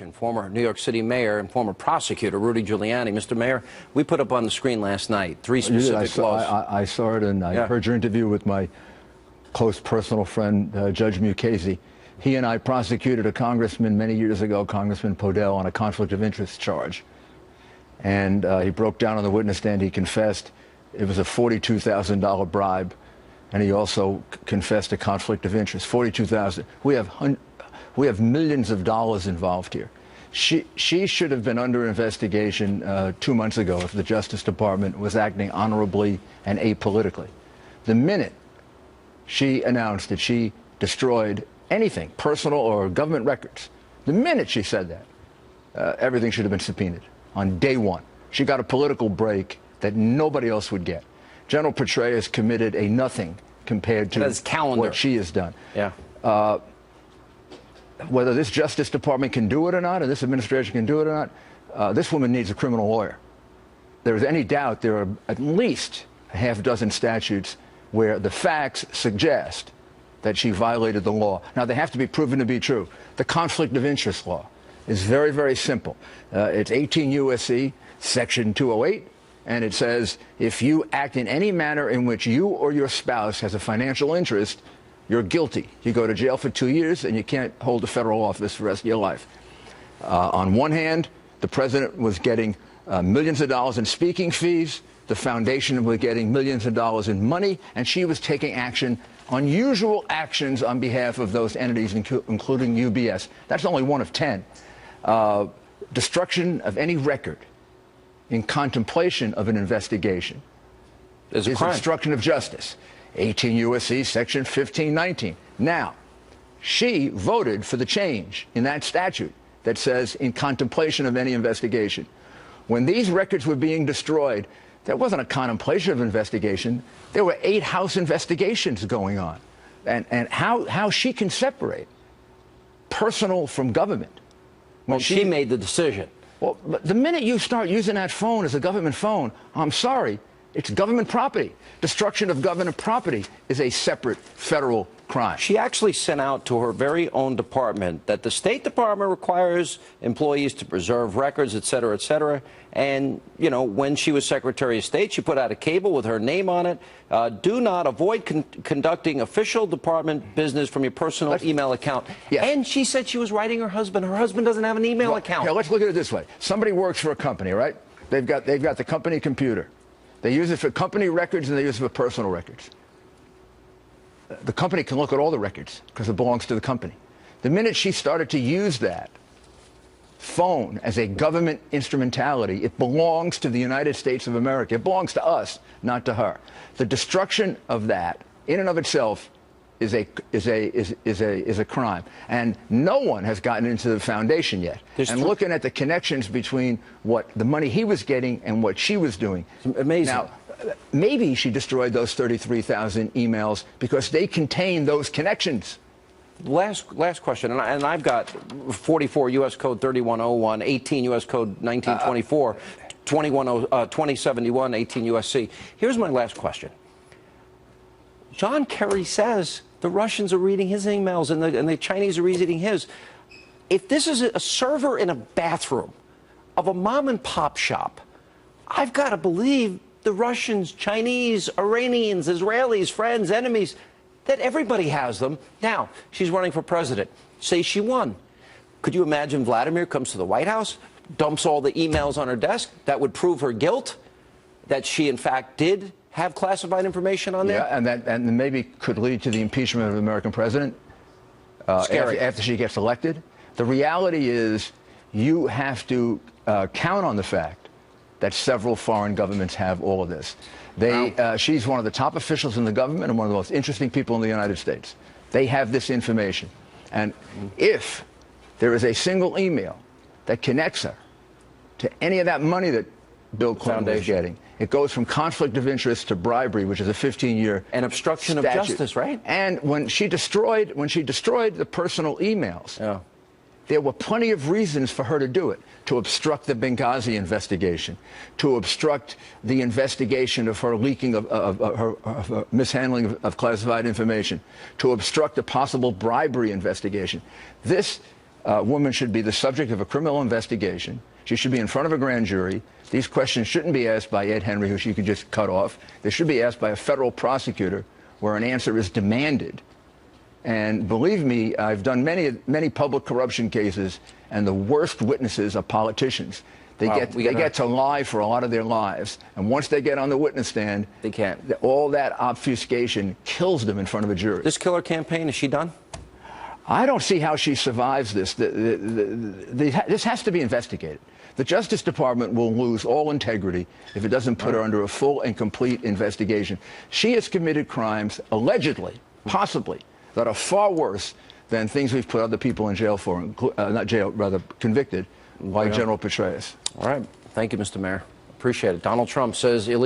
election, former New York City mayor and former prosecutor Rudy Giuliani. Mr. Mayor, we put up on the screen last night three specific laws. I saw it, and I heard your interview with my close personal friend, Judge Mukasey. He and I prosecuted a congressman many years ago, Congressman Podell, on a conflict of interest charge. And he broke down on the witness stand. He confessed it was a $42,000 bribe. And he also confessed a conflict of interest. $42,000. We have millions of dollars involved here. She should have been under investigation 2 months ago if the Justice Department was acting honorably and apolitically. The minute she announced that she destroyed anything, personal or government records, the minute she said that, everything should have been subpoenaed on day one. She got a political break that nobody else would get. General Petraeus committed a nothing compared to what she has done. Yeah. Whether this Justice Department can do it or not, or this administration can do it or not, this woman needs a criminal lawyer. There is any doubt there are at least a half dozen statutes where the facts suggest that she violated the law. Now, they have to be proven to be true. The conflict of interest law is very, very simple. It's 18 U.S.C. Section 208, and it says if you act in any manner in which you or your spouse has a financial interest, you're guilty. You go to jail for 2 years, and you can't hold a federal office for the rest of your life. On one hand, the president was getting millions of dollars in speaking fees. The foundation was getting millions of dollars in money, and she was taking action, unusual actions on behalf of those entities, including UBS. That's only one of 10. Destruction of any record in contemplation of an investigation is obstruction of justice. 18 U.S.C. Section 1519. Now, she voted for the change in that statute that says in contemplation of any investigation. When these records were being destroyed, there wasn't a contemplation of investigation. There were 8 House investigations going on. And how she can separate personal from government. Well, she made the decision. Well, but the minute you start using that phone as a government phone, I'm sorry, it's government property. Destruction of government property is a separate federal crime. She actually sent out to her very own department that the State Department requires employees to preserve records, et cetera, et cetera. And, you know, when she was Secretary of State, she put out a cable with her name on it. Do not avoid conducting official department business from your personal email account. Yes. And she said she was writing her husband. Her husband doesn't have an email account. Yeah, let's look at it this way. Somebody works for a company, right? They've got the company computer. They use it for company records and they use it for personal records. The company can look at all the records because it belongs to the company. The minute she started to use that phone as a government instrumentality, it belongs to the United States of America. It belongs to us, not to her. The destruction of that, in and of itself, is a crime. And no one has gotten into the foundation yet. And looking at the connections between what the money he was getting and what she was doing. It's amazing. Now, maybe she destroyed those 33,000 emails because they contain those connections. Last question, and I've got 44 U.S. Code 3101, 18 U.S. Code 1924, 2071, 18 U.S.C. Here's my last question. John Kerry says the Russians are reading his emails and the Chinese are reading his. If this is a server in a bathroom of a mom and pop shop, I've got to believe the Russians, Chinese, Iranians, Israelis, friends, enemies, that everybody has them. Now, she's running for president. Say she won. Could you imagine Vladimir comes to the White House, dumps all the emails on her desk? That would prove her guilt, that she, in fact, did have classified information on there? Yeah, and maybe could lead to the impeachment of the American president after she gets elected. The reality is you have to count on the fact that several foreign governments have all of this. She's one of the top officials in the government and one of the most interesting people in the United States. They have this information. And if there is a single email that connects her to any of that money that Bill Clinton is getting, it goes from conflict of interest to bribery, which is a 15-year and obstruction of justice, right? And when she destroyed the personal emails, there were plenty of reasons for her to do it. To obstruct the Benghazi investigation, to obstruct the investigation of her leaking of her mishandling of classified information, to obstruct a possible bribery investigation. This woman should be the subject of a criminal investigation. She should be in front of a grand jury. These questions shouldn't be asked by Ed Henry, who she could just cut off. They should be asked by a federal prosecutor where an answer is demanded. And believe me, I've done many public corruption cases, and the worst witnesses are politicians. They get to lie for a lot of their lives, and once they get on the witness stand, they can't. All that obfuscation kills them in front of a jury. This killer campaign, is she done? I don't see how she survives this. This has to be investigated. The Justice Department will lose all integrity if it doesn't put her under a full and complete investigation. She has committed crimes, allegedly, possibly, that are far worse than things we've put other people in jail for, not jail, rather convicted, like General Petraeus. All right. Thank you, Mr. Mayor. Appreciate it. Donald Trump says illegal.